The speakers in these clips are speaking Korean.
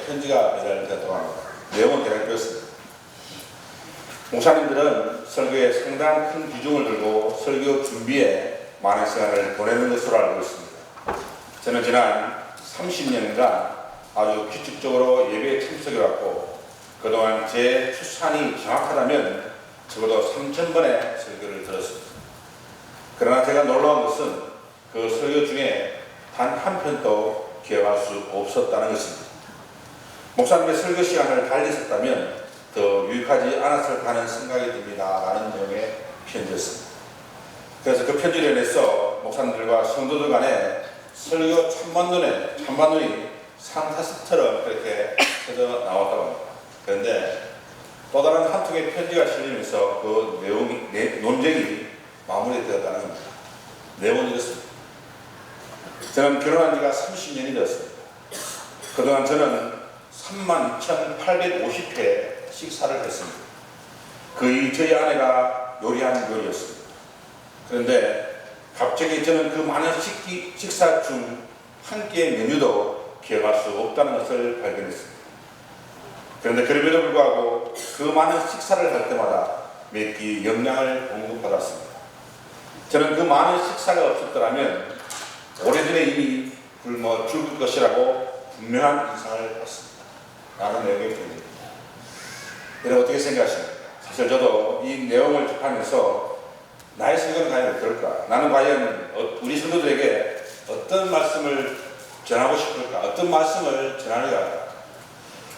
이렇게 편지가 매달렸다고 합니다. 내용은 대략 그렇습니다. 목사님들은 설교에 상당한 큰 비중을 들고 설교 준비에 많은 시간을 보내는 것으로 알고 있습니다. 저는 지난 30년간 아주 규칙적으로 예배에 참석해왔고 그동안 제 추산이 정확하다면 적어도 3,000번의 설교를 들었습니다. 그러나 제가 놀라운 것은 그 설교 중에 단 한 편도 기억할 수 없었다는 것입니다. 목사님의 설교 시간을 달리 썼다면 더 유익하지 않았을까 하는 생각이 듭니다. 라는 내용의 편지였습니다. 그래서 그 편지를 내서 목사님들과 성도들 간에 설교 참반론이 상사스처럼 그렇게 펴져 나왔다고 합니다. 그런데 또 다른 한 통의 편지가 실리면서 그 논쟁이 마무리되었다는 겁니다. 내용은 이렇습니다. 저는 결혼한 지가 30년이 되었습니다. 그동안 저는 32,850회 식사를 했습니다. 거의 저희 아내가 요리한 요리였습니다. 그런데 갑자기 저는 그 많은 식사 중 한 끼의 메뉴도 기억할 수 없다는 것을 발견했습니다. 그런데 그럼에도 불구하고 그 많은 식사를 할 때마다 몇 끼 영양을 공급받았습니다. 저는 그 많은 식사가 없었더라면 오래전에 이미 굶어 죽을 것이라고 분명한 인상을 받습니다. 라는 내용의 편지입니다. 여러분 어떻게 생각하십니까? 사실 저도 이 내용을 접하면서 나의 설교는 과연 어떨까? 나는 과연 우리 성도들에게 어떤 말씀을 전하고 싶을까? 어떤 말씀을 전하려고 할까?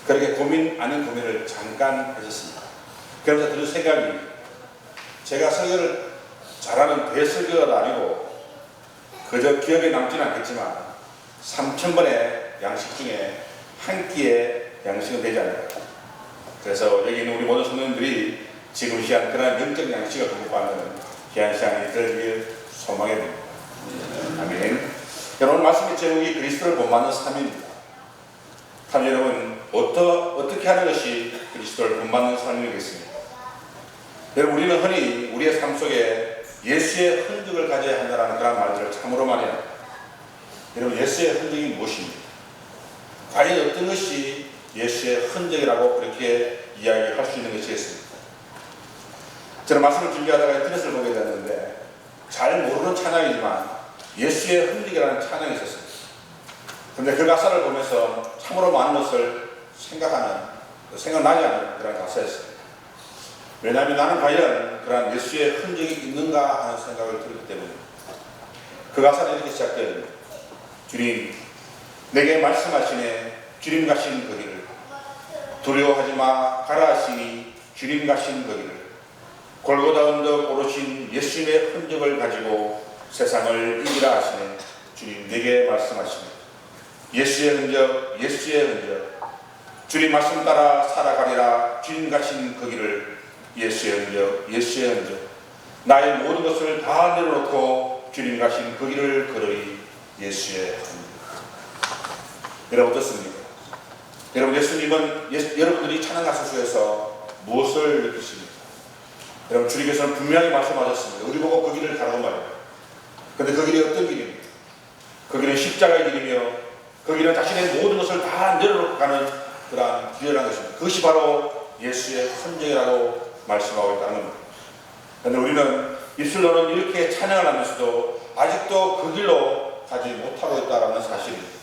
그렇게 고민 아닌 고민을 잠깐 해줬습니다. 그러면서 들 생각이 제가 설교를 잘하는 대설교가 아니고 그저 기억에 남지는 않겠지만 3,000번의 양식 중에 한 끼의 양식은 되지 않을까. 그래서 여기 있는 우리 모든 성도님들이 지금 이 시간 그런 영적 양식을 공급받는 귀한 시간이 되길 소망해 봅니다. 아멘. 여러분 말씀의 제목이 그리스도를 본받는 삶입니다. 참 여러분 어떻게 하는 것이 그리스도를 본받는 삶이겠습니까? 여러분 우리는 흔히 우리의 삶 속에 예수의 흔적을 가져야 한다는 그런 말들을 참으로 많이 합니다. 여러분 예수의 흔적이 무엇입니까? 과연 어떤 것이 예수의 흔적이라고 그렇게 이야기할 수 있는 것이겠습니까? 저는 말씀을 준비하다가 인터넷을 보게 되었는데 잘 모르는 찬양이지만 예수의 흔적이라는 찬양이 있었습니다. 그런데 그 가사를 보면서 참으로 많은 것을 생각나지 않는 그런 가사였습니다. 왜냐하면 나는 과연 그런 예수의 흔적이 있는가 하는 생각을 들었기 때문입니다. 그 가사는 이렇게 시작됩니다. 주님 내게 말씀하시네 주님 가신 그 길을 두려워하지 마 가라 하시니 주님 가신 그 길을 골고다 언덕 오르신 예수님의 흔적을 가지고 세상을 이기라 하시네 주님 내게 말씀하시네 예수의 흔적 예수의 흔적 주님 말씀 따라 살아가리라 주님 가신 그 길을 예수의 흔적 예수의 흔적 나의 모든 것을 다 내려놓고 주님 가신 그 길을 걸으리 예수의 흔적. 여러분 어떻습니까? 여러분 예수님은 여러분들이 찬양 가사 속에서 무엇을 느끼십니까? 여러분 주님께서는 분명히 말씀하셨습니다. 우리 보고 그 길을 가라고 말입니다. 그런데 그 길이 어떤 길입니까? 그 길은 십자가의 길이며 그 길은 자신의 모든 것을 다 내려놓고 가는 그러한 길이라는 것입니다. 그것이 바로 예수의 흔적이라고 말씀하고 있다는 겁니다. 그런데 우리는 입술로는 이렇게 찬양을 하면서도 아직도 그 길로 가지 못하고 있다는 사실입니다.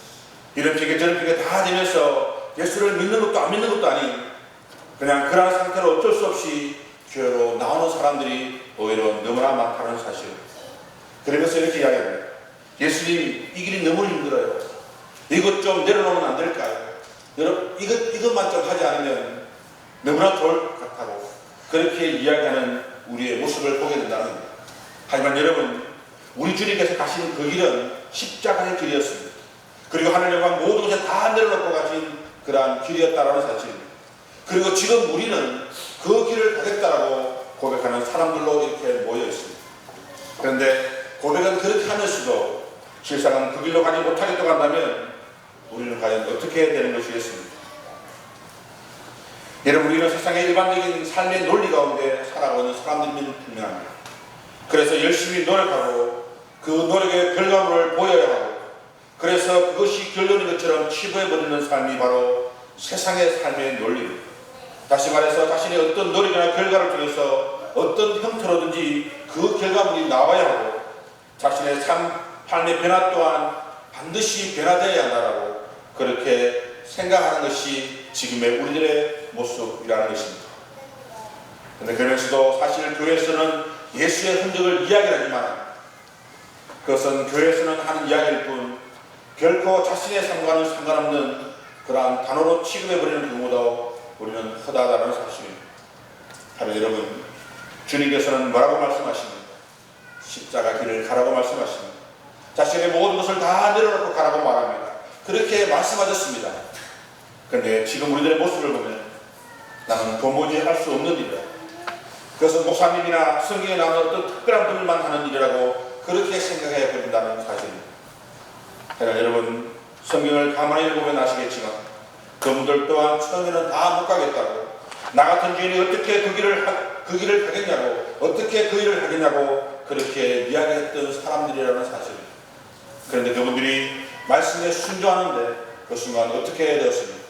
이런 핑계 저런 핑계 다 되면서 예수를 믿는 것도 안 믿는 것도 아닌 그냥 그런 상태로 어쩔 수 없이 교회로 나오는 사람들이 오히려 너무나 많다는 사실입니다. 그러면서 이렇게 이야기합니다. 예수님 이 길이 너무 힘들어요. 이것 좀 내려놓으면 안 될까요? 여러분 이것만 좀 하지 않으면 너무나 좋을 것 같다고 그렇게 이야기하는 우리의 모습을 보게 된다는 겁니다. 하지만 여러분 우리 주님께서 가신 그 길은 십자가의 길이었습니다. 그리고 하늘 영광 모든 것을 다 내려놓고 가신 그러한 길이었다라는 사실입니다. 그리고 지금 우리는 그 길을 가겠다라고 고백하는 사람들로 이렇게 모여 있습니다. 그런데 고백은 그렇게 하면서도 실상은 그 길로 가지 못하겠다고 한다면 우리는 과연 어떻게 되는 것이겠습니까? 여러분 우리는 세상의 일반적인 삶의 논리 가운데 살아가고 있는 사람들은 분명합니다. 그래서 열심히 노력하고 그 노력의 결과물을 보여야 하고 그래서 그것이 결론인 것처럼 치부해버리는 삶이 바로 세상의 삶의 논리, 다시 말해서 자신의 어떤 노력이나 결과를 통해서 어떤 형태로든지 그 결과물이 나와야 하고 자신의 삶의 변화 또한 반드시 변화되어야 한다라고 그렇게 생각하는 것이 지금의 우리들의 모습이라는 것입니다. 그런데 그러면서도 사실 교회에서는 예수의 흔적을 이야기하지만 그것은 교회에서는 하는 이야기일 뿐 결코 자신의 삶과는 상관없는 그러한 단어로 취급해버리는 경우도 우리는 허다하다는 사실입니다. 하루 여러분, 주님께서는 뭐라고 말씀하십니까? 십자가 길을 가라고 말씀하십니다. 자신의 모든 것을 다 내려놓고 가라고 말합니다. 그렇게 말씀하셨습니다. 그런데 지금 우리들의 모습을 보면 나는 도무지 할 수 없는 일이다. 그것은 목사님이나 성경에 나오는 어떤 특별한 분들만 하는 일이라고 그렇게 생각해 버린다는 사실입니다. 하지만 여러분, 성경을 가만히 읽어보면 아시겠지만 그분들 또한 처음에는 다 못 가겠다고, 나 같은 주인이 어떻게 그 길을 가겠냐고, 어떻게 그 일을 하겠냐고 그렇게 이야기했던 사람들이라는 사실입니다. 그런데 그분들이 말씀에 순종하는데 그 순간 어떻게 되었습니까?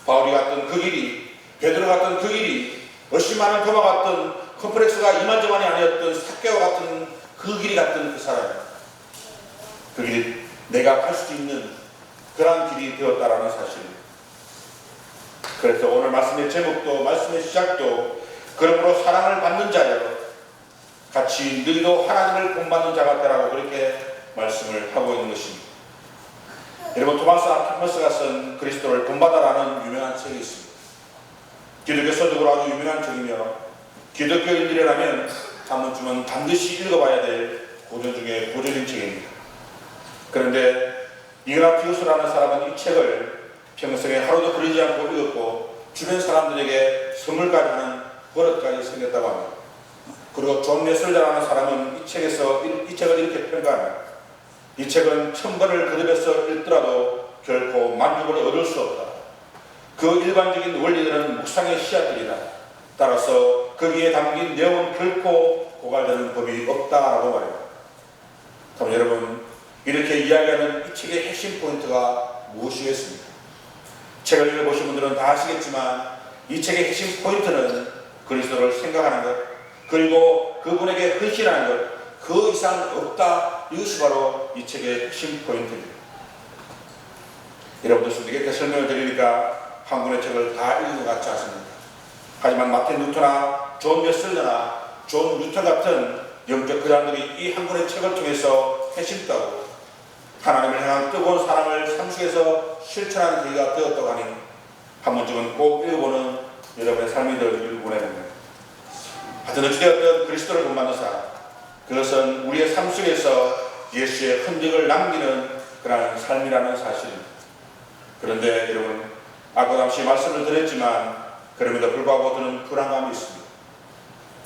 바울이 갔던 그 길이, 베드로 갔던 그 길이, 어시마는 도마 같던 컴플렉스가 이만저만이 아니었던 삭개와 같은 그 길이 갔던 그 사람, 그 길이 내가 갈 수 있는 그러한 길이 되었다라는 사실입니다. 그래서 오늘 말씀의 제목도 말씀의 시작도 그러므로 사랑을 받는 자여 같이 너희도 하나님을 본받는 자가 되라고 그렇게 말씀을 하고 있는 것입니다. 여러분, 토마스 아퀴나스가 쓴 그리스도를 본받아라는 유명한 책이 있습니다. 기독교 서적으로 아주 유명한 책이며 기독교인들이라면 한 번쯤은 반드시 읽어봐야 될 고전 중에 고전인 책입니다. 그런데 이그나티우스라는 사람은 이 책을 평생에 하루도 그리지 않고 읽었고 주변 사람들에게 선물까지 하는 버릇까지 생겼다고 합니다. 그리고 존 메슬러라는 사람은 이 책을 이렇게 평가합니다. 이 책은 1000번을 거듭해서 읽더라도 결코 만족을 얻을 수 없다. 그 일반적인 원리들은 묵상의 씨앗들이다. 따라서 거기에 담긴 내용은 결코 고갈되는 법이 없다라고 말합니다. 그럼 여러분, 이렇게 이야기하는 이 책의 핵심 포인트가 무엇이겠습니까? 책을 읽어보신 분들은 다 아시겠지만 이 책의 핵심 포인트는 그리스도를 생각하는 것, 그리고 그분에게 헌신하는 것, 그 이상 없다. 이것이 바로 이 책의 핵심 포인트입니다. 여러분들 수에게 설명을 드리니까 한 권의 책을 다 읽은 것 같지 않습니다. 하지만 마틴 루터나 존 웨슬러나 존 루터 같은 영적 거장들이 이 한 권의 책을 통해서 핵심따고 하나님을 향한 뜨거운 사랑을 삶 속에서 실천하는 계기가 되었다고 하니 한 번쯤은 꼭 읽어보는 여러분의 삶이 되어지기를 원합니다. 하여튼 어찌되었든 그리스도를 본받는 사람, 그것은 우리의 삶 속에서 예수의 흔적을 남기는 그런 삶이라는 사실입니다. 그런데 여러분, 아까 당시 말씀을 드렸지만 그럼에도 불구하고 드는 불안감이 있습니다.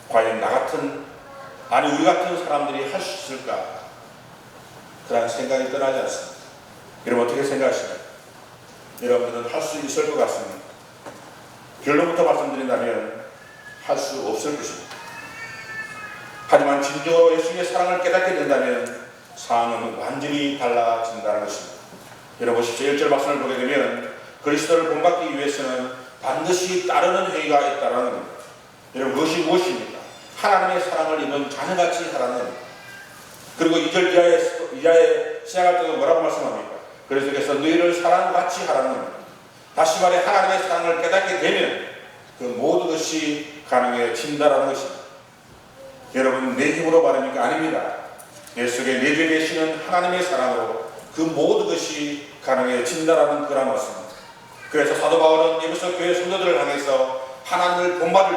과연 나 같은, 아니 우리 같은 사람들이 할 수 있을까? 그런 생각이 떠나지 않습니다. 여러분 어떻게 생각하시나요? 여러분들은 할 수 있을 것 같습니다. 결론부터 말씀드린다면 할 수 없을 것입니다. 하지만 진정으로 예수님의 사랑을 깨닫게 된다면 상황은 완전히 달라진다는 것입니다. 여러분 보십시오. 1절 말씀을 보게 되면 그리스도를 본받기 위해서는 반드시 따르는 행위가 있다는 겁니다. 여러분 그것이 무엇입니까? 하나님의 사랑을 입은 자녀같이 하라는 겁니다. 그리고 2절 이하에 시작할 때도 뭐라고 말씀합니까? 그래서 너희를 사랑같이 하라는 겁니다. 다시 말해 하나님의 사랑을 깨닫게 되면 그 모든 것이 가능해진다라는 것입니다. 여러분 내 힘으로 말합니까? 아닙니다. 내 속에 내주에 계시는 하나님의 사랑으로 그 모든 것이 가능해진다라는 그런 말씀입니다. 그래서 사도 바울은 에베소 교회 성도들을 향해서 하나님을 본받을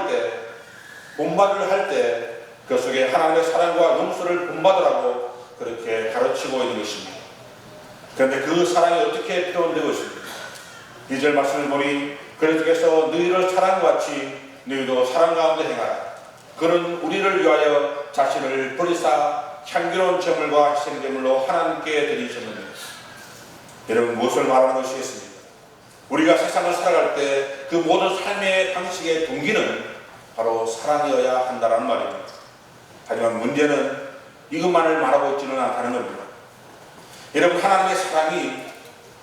할 때 그 속에 하나님의 사랑과 용서를 본받으라고 그렇게 가르치고 있는 것입니다. 그런데 그 사랑이 어떻게 표현되고 있습니까? 2절 말씀을 보니 그래서 너희를 사랑같이 너희도 사랑 가운데 행하라. 그는 우리를 위하여 자신을 버리사 향기로운 제물과 희생제물로 하나님께 드리셨느니라. 여러분 무엇을 말하는 것이겠습니까? 우리가 세상을 살아갈 때 그 모든 삶의 방식의 동기는 바로 사랑이어야 한다는 말입니다. 하지만 문제는 이것만을 말하고 있지는 않다는 겁니다. 여러분 하나님의 사랑이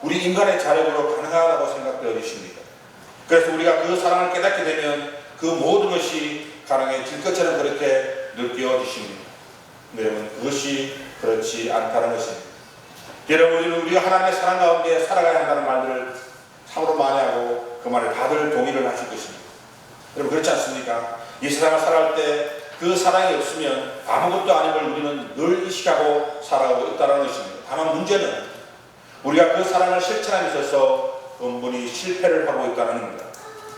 우리 인간의 자력으로 가능하다고 생각되어 주십니까? 그래서 우리가 그 사랑을 깨닫게 되면 그 모든 것이 가능해질 것처럼 그렇게 느껴지십니다. 여러분, 그것이 그렇지 않다는 것입니다. 여러분, 우리가 하나님의 사랑 가운데 살아가야 한다는 말들을 참으로 많이 하고 그 말에 다들 동의를 하실 것입니다. 여러분, 그렇지 않습니까? 이 세상을 살아갈 때 그 사랑이 없으면 아무것도 아닌 걸 우리는 늘 의식하고 살아가고 있다는 것입니다. 다만 문제는 우리가 그 사랑을 실천함에 있어서 은근히 실패를 하고 있다는 겁니다.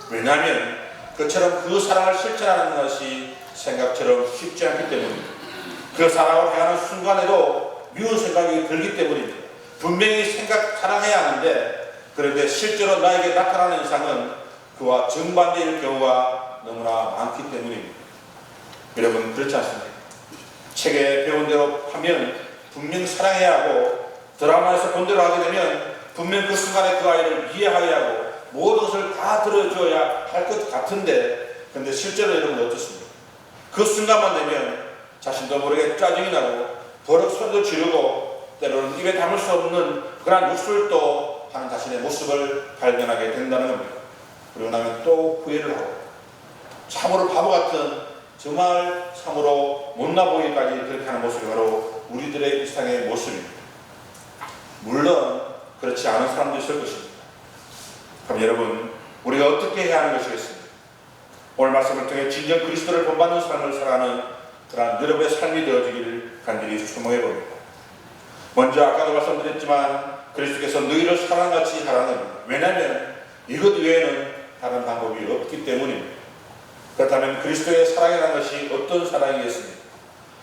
왜냐하면 그처럼 그 사랑을 실천하는 것이 생각처럼 쉽지 않기 때문입니다. 그 사랑을 행하는 순간에도 미운 생각이 들기 때문입니다. 분명히 사랑해야 하는데 그런데 실제로 나에게 나타나는 이상은 그와 정반대일 경우가 너무나 많기 때문입니다. 여러분, 그렇지 않습니까? 책에 배운 대로 하면 분명 사랑해야 하고 드라마에서 본 대로 하게 되면 분명 그 순간에 그 아이를 이해하여야 하고 모든 것을 다 들어줘야 할 것 같은데 근데 실제로 여러분 어떻습니까? 그 순간만 되면 자신도 모르게 짜증이 나고 버럭 손도 지르고 때로는 입에 담을 수 없는 그런 욕설도 하는 자신의 모습을 발견하게 된다는 겁니다. 그러고 나면 또 후회를 하고 참으로 바보 같은 정말 참으로 못나 보이기까지 그렇게 하는 모습이 바로 우리들의 일상의 모습입니다. 물론 그렇지 않은 사람도 있을 것입니다. 그럼 여러분, 우리가 어떻게 해야 하는 것이겠습니까? 오늘 말씀을 통해 진정 그리스도를 본받는 삶을 살아가는 그러한 여러분의 삶이 되어지기를 간절히 소망해 봅니다. 먼저 아까도 말씀드렸지만 그리스도께서 너희를 사랑같이 하라는 겁니다. 왜냐하면 이것 외에는 다른 방법이 없기 때문입니다. 그렇다면 그리스도의 사랑이라는 것이 어떤 사랑이겠습니까?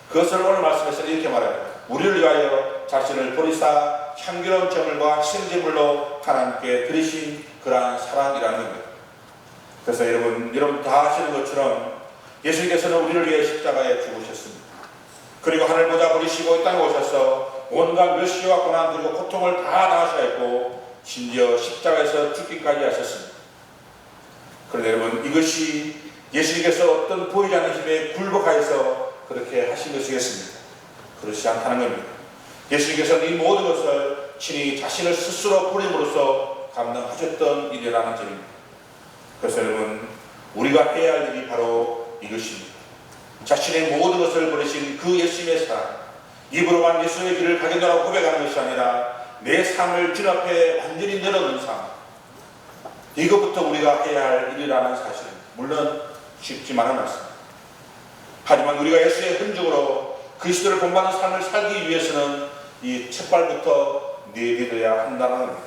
그것을 오늘 말씀에서 이렇게 말합니다. 우리를 위하여 자신을 버리사 향기로운 제물과 희생제물로 하나님께 드리신 그러한 사랑이라는 겁니다. 그래서 여러분 다 아시는 것처럼 예수님께서는 우리를 위해 십자가에 죽으셨습니다. 그리고 하늘보다 버리시고 이 땅에 오셔서 온갖 멸시와 고난 그리고 고통을 다 당하셔야 했고 심지어 십자가에서 죽기까지 하셨습니다. 그런데 여러분, 이것이 예수님께서 어떤 보이지 않는 힘에 굴복하여서 그렇게 하신 것이겠습니까? 그렇지 않다는 겁니다. 예수님께서는 이 모든 것을 친히 자신을 스스로 버림으로써 감당하셨던 일이라는 점입니다. 그래서 여러분, 우리가 해야 할 일이 바로 이것입니다. 자신의 모든 것을 버리신 그 예수님의 사랑, 입으로만 예수의 길을 가겠노라고 고백하는 것이 아니라 내 삶을 주 앞에 완전히 내려놓는 삶, 이것부터 우리가 해야 할 일이라는 사실은 물론 쉽지만은 않습니다. 하지만 우리가 예수의 흔적으로 그리스도를 본받는 삶을 살기 위해서는 이 첫발부터 내딛어야 한다는 겁니다.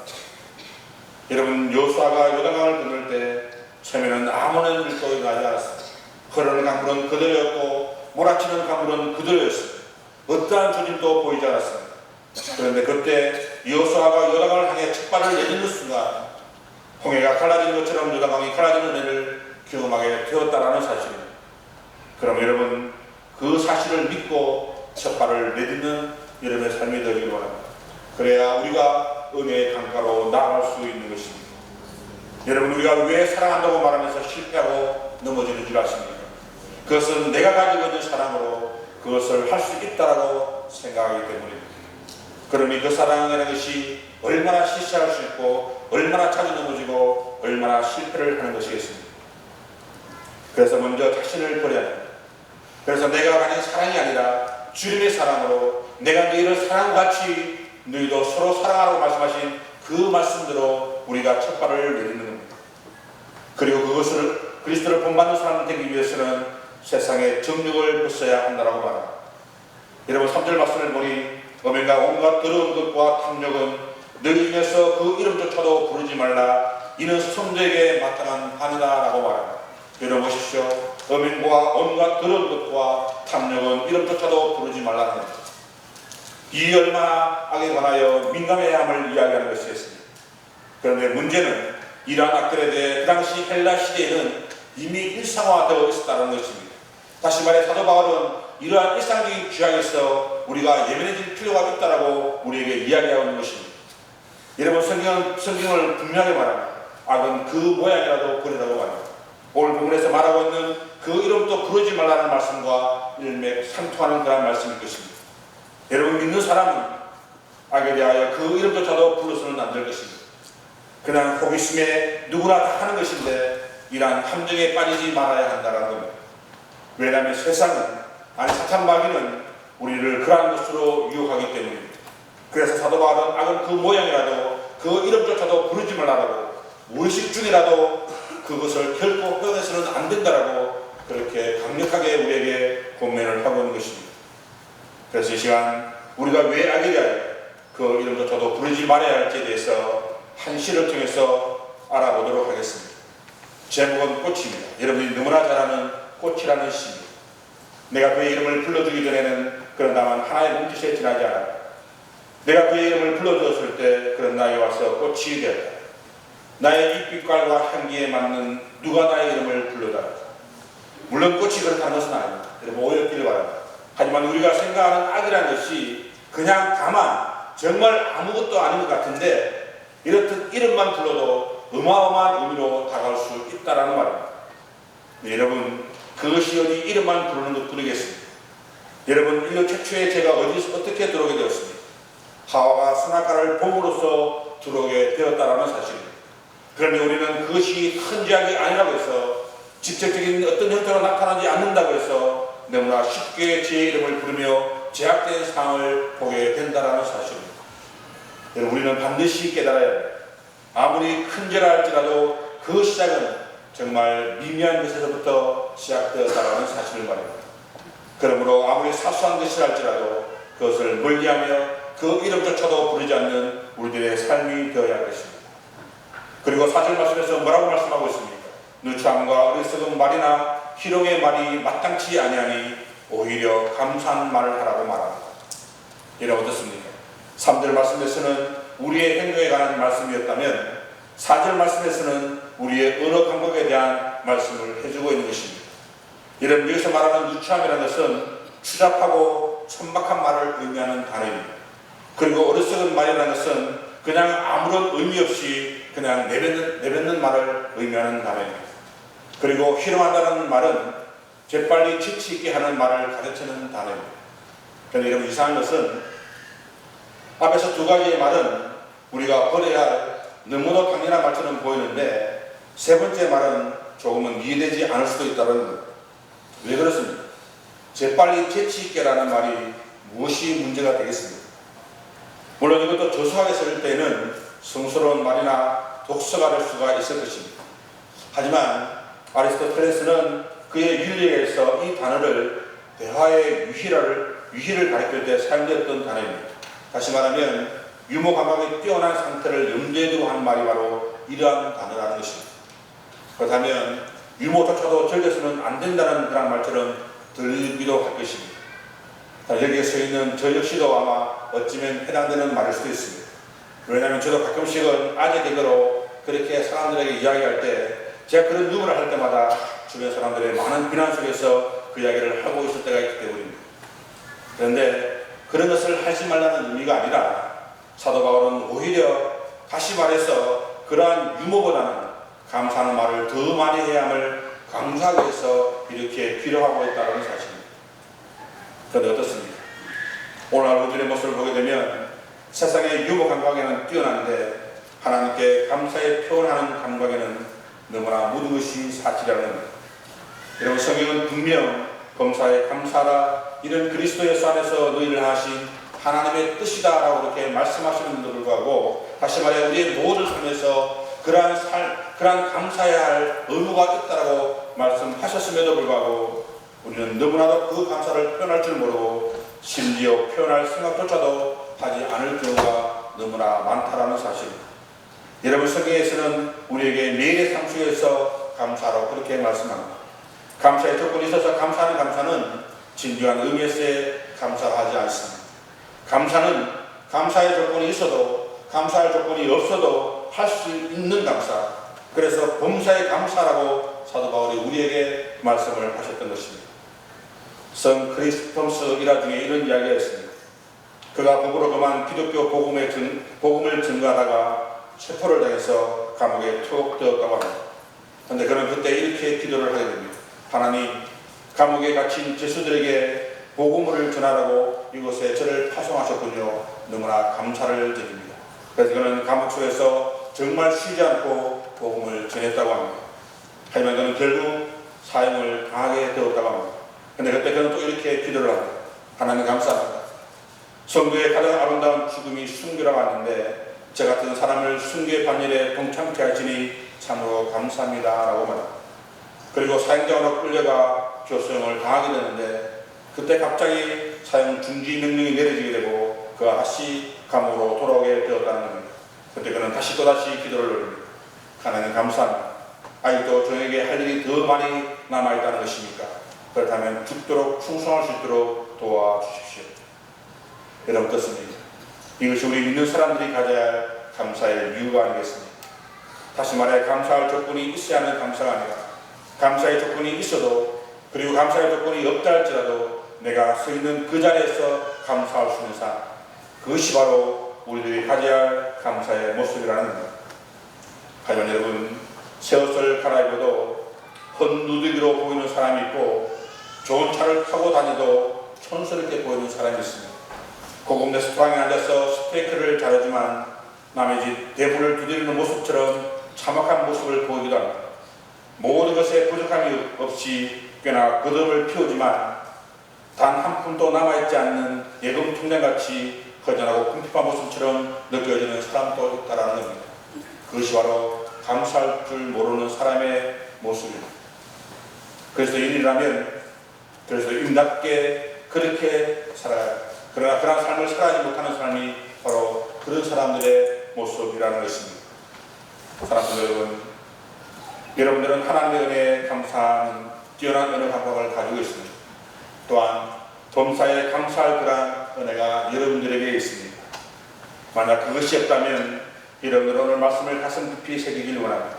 여러분, 여호수아가 요단강을 건널 때 처음에는 아무런 일도 나지 않았습니다. 흐르는 강물은 그대로였고 몰아치는 강물은 그대로였습니다. 어떠한 조짐도 보이지 않았습니다. 그런데 그때 여호수아가 요단강을 향해 첫발을 내딛는 순간 홍해가 갈라지는 것처럼 요단강이 갈라지는 일을 경험하게 되었다는 사실입니다. 그럼 여러분, 그 사실을 믿고 첫발을 내딛는 여러분의 삶이 되기를 바랍니다. 그래야 우리가 은혜의 강가로 나아갈 수 있는 것입니다. 여러분, 우리가 왜 사랑한다고 말하면서 실패하고 넘어지는 줄 아십니까? 그것은 내가 가지고 있는 사랑으로 그것을 할 수 있다고 생각하기 때문입니다. 그러니 그 사랑이라는 것이 얼마나 시시할 수 있고 얼마나 자주 넘어지고 얼마나 실패를 하는 것이겠습니까? 그래서 먼저 자신을 버려야 합니다. 그래서 내가 가진 사랑이 아니라 주님의 사랑으로 내가 너희를 사랑같이 너희도 서로 사랑하라고 말씀하신 그 말씀대로 우리가 첫발을 내딛는 겁니다. 그리고 그것을 그리스도를 본받는 사람이 되기 위해서는 세상의 정욕을 벗어야 한다고 말합니다. 여러분, 3절 말씀을 보니 어명과 온갖 더러운 것과 탐욕은 너희 중에서 그 이름조차도 부르지 말라. 이는 성도에게 마땅한 한이다라고 말합니다. 여러분 보십시오. 어명과 온갖 더러운 것과 탐욕은 이름조차도 부르지 말라는 겁니다. 이 얼마나 악에 관하여 민감해야 함을 이야기하는 것이겠습니다. 그런데 문제는 이러한 악들에 대해 그 당시 헬라 시대에는 이미 일상화되어 있었다는 것입니다. 다시 말해 사도 바울은 이러한 일상적인 죄악에서 우리가 예민해질 필요가 있다고 우리에게 이야기하고 있는 것입니다. 여러분, 성경을 분명하게 말합니다. 악은 그 모양이라도 버리라고 말합니다. 오늘 본문에서 말하고 있는 그 이름도 부르지 말라는 말씀과 일맥상통하는 그런 말씀일 것입니다. 여러분, 믿는 사람은 악에 대하여 그 이름조차도 불러서는 안 될 것입니다. 그냥 호기심에 누구나 다 하는 것인데 이러한 함정에 빠지지 말아야 한다는 겁니다. 왜냐하면 세상은, 아니 사탄 마귀는 우리를 그러한 것으로 유혹하기 때문입니다. 그래서 사도 바울은 악은 그 모양이라도 그 이름조차도 부르지 말라고, 무의식 중이라도 그것을 결코 허용해서는 안 된다라고 그렇게 강력하게 우리에게 권면을 하고 있는 것입니다. 그래서 이 시간 우리가 왜 악이라 그 이름조차도 부르지 말아야 할지에 대해서 한 시를 통해서 알아보도록 하겠습니다. 제목은 꽃입니다. 여러분이 너무나 잘 아는 꽃이라는 시입니다. 내가 그의 이름을 불러주기 전에는 그런 나만 하나의 몸짓에 지나지 않았다. 내가 그의 이름을 불러주었을 때 그런 나에 와서 꽃이 되었다. 나의 잎빛깔과 향기에 맞는 누가 나의 이름을 불러달라. 물론 꽃이 그렇다는 것은 아닙니다. 여러분 오해했기를 바랍니다. 하지만 우리가 생각하는 악이라는 것이 그냥 다만 정말 아무것도 아닌 것 같은데 이렇듯 이름만 불러도 어마어마한 의미로 다가올 수 있다는 말입니다. 네, 여러분 그것이 어디 이름만 부르는 것 뿐이겠습니다. 여러분 인류 최초의 죄가 어디서 어떻게 들어오게 되었습니까? 하와가 선악과를 봄으로써 들어오게 되었다는 사실입니다. 그런데 우리는 그것이 큰 죄악이 아니라고 해서 직접적인 어떤 형태로 나타나지 않는다고 해서 너무나 쉽게 죄의 이름을 부르며 제약된 상황을 보게 된다는 사실입니다. 여러분 우리는 반드시 깨달아야 합니다. 아무리 큰 죄라 할지라도 그 시작은 정말 미미한 것에서부터 시작되었다는 사실을 말입니다. 그러므로 아무리 사소한 것이라 할지라도 그것을 멀리하며 그 이름조차도 부르지 않는 우리들의 삶이 되어야 할 것입니다. 그리고 4절 말씀에서 뭐라고 말씀하고 있습니까? 누추함과 어리석은 말이나 희롱의 말이 마땅치 아니하니 오히려 감사한 말을 하라고 말합니다. 여러분 어떻습니까? 3절 말씀에서는 우리의 행동에 관한 말씀이었다면 4절 말씀에서는 우리의 언어 감각에 대한 말씀을 해주고 있는 것입니다. 여러분 여기서 말하는 누추함이라는 것은 추잡하고 천박한 말을 의미하는 단어입니다. 그리고 어리석은 말이라는 것은 그냥 아무런 의미 없이 그냥 내뱉는 말을 의미하는 단어입니다. 그리고 희롱한다는 말은 재빨리 지치 있게 하는 말을 가르치는 단어입니다. 그런데 여러분 이상한 것은 앞에서 두 가지의 말은 우리가 버려야 할 너무도 당연한 말처럼 보이는데 세 번째 말은 조금은 이해되지 않을 수도 있다는 겁니다. 왜 그렇습니까? 재빨리 재치 있게라는 말이 무엇이 문제가 되겠습니까? 물론 이것도 저수하게 쓸 때는 성스러운 말이나 독서가 될 수가 있을 것입니다. 하지만 아리스토텔레스는 그의 윤리에서 이 단어를 대화의 유희를 가리킬 때 사용되었던 단어입니다. 다시 말하면 유머 감각이 뛰어난 상태를 염두에 두고 한 말이 바로 이러한 단어라는 것입니다. 그렇다면 유머조차도 즐겨서는 안 된다는 그런 말처럼 들리기도 할 것입니다. 여기에 서 있는 저 역시도 아마 어찌면 해당되는 말일 수도 있습니다. 왜냐하면 저도 가끔씩은 아재 개그로 그렇게 사람들에게 이야기할 때 제가 그런 유머를 할 때마다 주변 사람들의 많은 비난 속에서 그 이야기를 하고 있을 때가 있기 때문입니다. 그런데 그런 것을 하지 말라는 의미가 아니라 사도 바울은 오히려 다시 말해서 그러한 유머보다는 감사하는 말을 더 많이 해야 함을 강조하기 위해서 이렇게 필요하고 있다는 사실입니다. 그런데 어떻습니까? 오늘 우리들의 모습을 보게 되면 세상의 유머 감각에는 뛰어난데 하나님께 감사의 표현하는 감각에는 너무나 모든 것이 사치라는 겁니다. 여러분 성경은 분명 범사에 감사하라 이런 그리스도 예수 안에서 너희를 하신 하나님의 뜻이다 라고 이렇게 말씀하시는데도 불구하고 다시 말해 우리의 모든 삶에서 그러한 감사해야 할 의무가 있다라고 말씀하셨음에도 불구하고 우리는 너무나도 그 감사를 표현할 줄 모르고 심지어 표현할 생각조차도 하지 않을 경우가 너무나 많다라는 사실입니다. 여러분 성경에서는 우리에게 매일의 삶 속에서 감사로 그렇게 말씀합니다. 감사의 조건이 있어서 감사하는 감사는 진주한 의미에서의 감사하지 않습니다. 감사는 감사의 조건이 있어도 감사할 조건이 없어도 할 수 있는 감사. 그래서 범사의 감사라고 사도 바울이 우리에게 말씀을 하셨던 것입니다. 성 크리스토스 일화 중에 이런 이야기가 있습니다. 그가 법으로 금한 기독교 복음을 증거하다가 체포를 당해서 감옥에 투옥되었다고 합니다. 그런데 그는 그때 이렇게 기도를 하게 됩니다. 하나님, 감옥에 갇힌 죄수들에게 복음을 전하라고 이곳에 저를 파송하셨군요. 너무나 감사를 드립니다. 그래서 그는 감옥 속에서 정말 쉬지 않고 복음을 전했다고 합니다. 하지만 그는 결국 사형을 당하게 되었다고 합니다. 근데 그때 그는 또 이렇게 기도를 합니다. 하나님 감사합니다. 성도의 가장 아름다운 죽음이 순교라고 하는데 저 같은 사람을 순교의 반일에 동참케 하시니 참으로 감사합니다 라고 말합니다. 그리고 사형장으로 끌려가 교수형을 당하게 되는데 그때 갑자기 사형 중지 명령이 내려지게 되고 그가 다시 감옥으로 돌아오게 되었다는 겁니다. 그때 그는 다시 또다시 기도를 올립니다. 하나님 감사합니다. 아직도 저에게 할 일이 더 많이 남아있다는 것입니까? 그렇다면 죽도록 충성할 수 있도록 도와주십시오. 여러분 어떻습니까? 이것이 우리 믿는 사람들이 가져야 할 감사의 이유가 아니겠습니까? 다시 말해 감사할 조건이 있어야 하는 감사가 아니라 감사의 조건이 있어도 그리고 감사의 조건이 없다 할지라도 내가 서 있는 그 자리에서 감사할 수 있는 삶, 그것이 바로 우리들이 가져야 할 감사의 모습이라는 겁니다. 하지만 여러분, 새 옷을 갈아입어도 헛누더기로 보이는 사람이 있고 좋은 차를 타고 다니도 촌스럽게 보이는 사람이 있습니다. 고급 레스토랑에 앉아서 스테이크를 잘하지만 남의 집 대문을 두드리는 모습처럼 참혹한 모습을 보이기도 합니다. 모든 것에 부족함이 없이 꽤나 거듭을 피우지만 단 한 푼도 남아있지 않는 예금 통장같이 허전하고 궁핍한 모습처럼 느껴지는 사람도 있다는 겁니다. 그것이 바로 감사할 줄 모르는 사람의 모습입니다. 그래서 인이라면 그래서 인답게 그렇게 살아야 합니다. 그러나 그런 삶을 살아가지 못하는 삶이 바로 그런 사람들의 모습이라는 것입니다. 사랑하는 여러분, 여러분들은 하나님의 은혜에 감사하는 뛰어난 은혜 감각을 가지고 있습니다. 또한 범사에 감사할 그런 은혜가 여러분들에게 있습니다. 만약 그것이 없다면 여러분들은 오늘 말씀을 가슴 깊이 새기길 원합니다.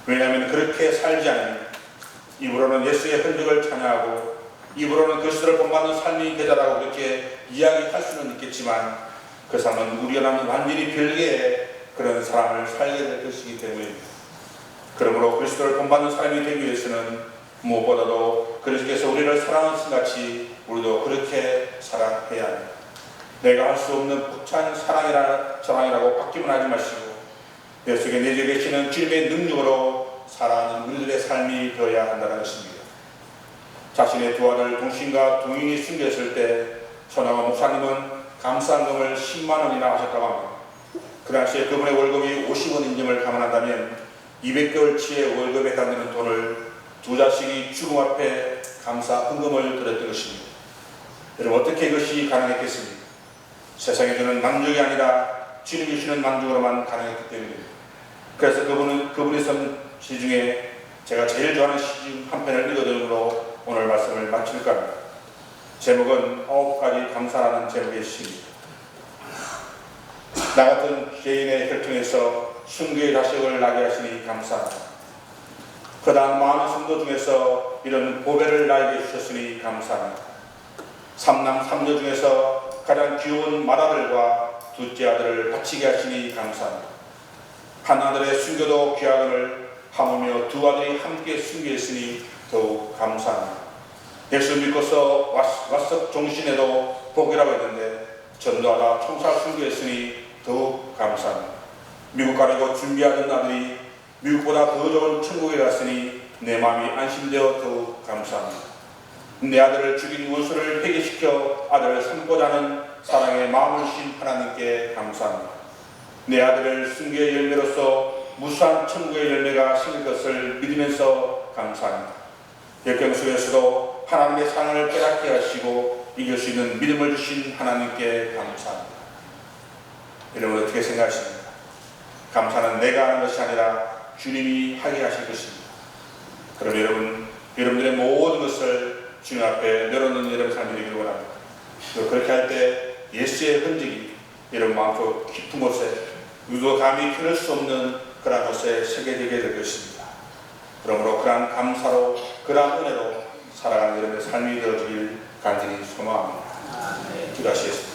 왜냐하면 그렇게 살지 않으면 입으로는 예수의 흔적을 찬양하고 입으로는 그리스도를 본받는 삶이 되자라고 그렇게 이야기할 수는 있겠지만 그 삶은 우리와는 완전히 별개의 그런 사람을 살게 될 것이기 때문입니다. 그러므로 그리스도를 본받는 사람이 되기 위해서는 무엇보다도 그리스도께서 우리를 사랑하신 것 같이 우리도 그렇게 사랑해야 합니다. 내가 할 수 없는 벅찬 사랑이라고 바뀌면 하지 마시고 내 속에 내재 계시는 주님의 능력으로 살아가는 우리들의 삶이 되어야 한다는 것입니다. 자신의 두 아들 동신과 동인이 숨겼을 때 손아가 목사님은 감사금을 10만 원이나 하셨다고 합니다. 그 당시에 그분의 월급이 50원인점을 감안한다면 200개월치의 월급에 해당되는 돈을 두 자식이 죽음 앞에 감사 헌금을 드렸던 것입니다. 여러분 어떻게 이것이 가능했겠습니까? 세상에 주는 만족이 아니라 주님이 주시는 만족으로만 가능했기 때문입니다. 그래서 그분이 쓴 시 중에 제가 제일 좋아하는 시 한 편을 읽어드림으로 오늘 말씀을 마칠까 합니다. 제목은 9가지 감사라는 제목의 시입니다. 나 같은 개인의 혈통에서 순교의 자식을 나게 하시니 감사합니다. 그다음 많은 성도 중에서 이런 보배를 나에게 주셨으니 감사합니다. 삼남 삼녀 중에서 가장 귀여운 맏아들과 둘째 아들을 바치게 하시니 감사합니다. 한 아들의 순교도 귀하거늘 하물며 두 아들이 함께 순교했으니 더욱 감사합니다. 예수 믿고서 왓석 종신에도 복이라고 했는데 전도하다 총살 순교했으니 더욱 감사합니다. 미국 가려고 준비하던 아들이 미국보다 더 좋은 천국에 갔으니 내 마음이 안심되어 더욱 감사합니다. 내 아들을 죽인 원수를 회개시켜 아들을 삼고자 하는 사랑의 마음을 주신 하나님께 감사합니다. 내 아들을 순교의 열매로서 무수한 천국의 열매가 생길 것을 믿으면서 감사합니다. 역경 속에서도 하나님의 사랑을 깨닫게 하시고 이길 수 있는 믿음을 주신 하나님께 감사합니다. 여러분 어떻게 생각하십니까? 감사는 내가 하는 것이 아니라 주님이 하게 하실 것입니다. 그럼 여러분들의 모든 것을 주님 앞에 내려놓는 여러분 삶이 되기를 원합니다. 그렇게 할 때 예수의 흔적이 여러분 마음속 깊은 곳에 누구도 감히 표현할 수 없는 그런 곳에 새겨지게 될 것입니다. 그러므로 그러한 감사로 그러한 은혜로 살아가는 여러분의 삶이 되어지길 간절히 소망합니다. 기도하시겠습니다.